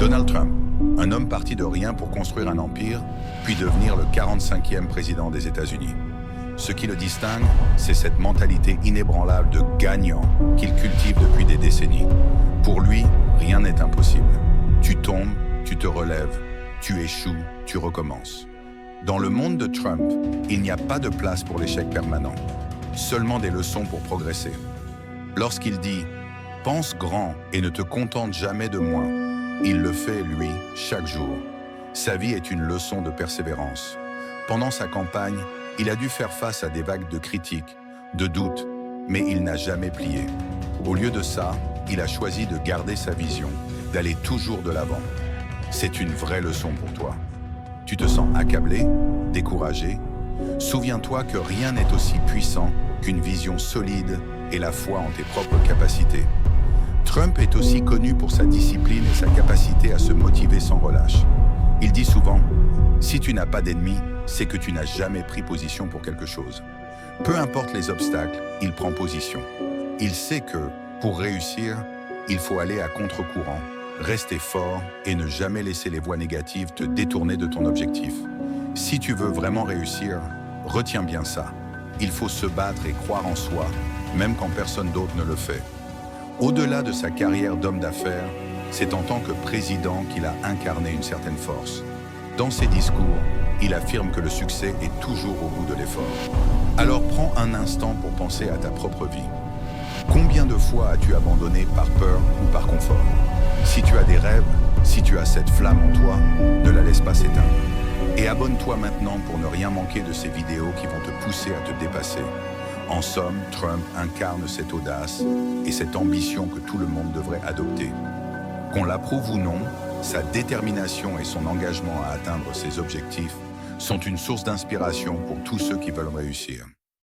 Donald Trump, un homme parti de rien pour construire un empire, puis devenir le 45e président des États-Unis. Ce qui le distingue, c'est cette mentalité inébranlable de gagnant qu'il cultive depuis des décennies. Pour lui, rien n'est impossible. Tu tombes, tu te relèves, tu échoues, tu recommences. Dans le monde de Trump, il n'y a pas de place pour l'échec permanent, seulement des leçons pour progresser. Lorsqu'il dit « pense grand et ne te contente jamais de moins », il le fait, lui, chaque jour. Sa vie est une leçon de persévérance. Pendant sa campagne, il a dû faire face à des vagues de critiques, de doutes, mais il n'a jamais plié. Au lieu de ça, il a choisi de garder sa vision, d'aller toujours de l'avant. C'est une vraie leçon pour toi. Tu te sens accablé, découragé? Souviens-toi que rien n'est aussi puissant qu'une vision solide et la foi en tes propres capacités. Trump est aussi connu pour sa discipline et sa capacité à se motiver sans relâche. Il dit souvent « Si tu n'as pas d'ennemis, c'est que tu n'as jamais pris position pour quelque chose. » Peu importe les obstacles, il prend position. Il sait que, pour réussir, il faut aller à contre-courant, rester fort et ne jamais laisser les voix négatives te détourner de ton objectif. Si tu veux vraiment réussir, retiens bien ça. Il faut se battre et croire en soi, même quand personne d'autre ne le fait. Au-delà de sa carrière d'homme d'affaires, c'est en tant que président qu'il a incarné une certaine force. Dans ses discours, il affirme que le succès est toujours au bout de l'effort. Alors prends un instant pour penser à ta propre vie. Combien de fois as-tu abandonné par peur ou par confort? Si tu as des rêves, si tu as cette flamme en toi, ne la laisse pas s'éteindre. Et abonne-toi maintenant pour ne rien manquer de ces vidéos qui vont te pousser à te dépasser. En somme, Trump incarne cette audace et cette ambition que tout le monde devrait adopter. Qu'on l'approuve ou non, sa détermination et son engagement à atteindre ses objectifs sont une source d'inspiration pour tous ceux qui veulent réussir.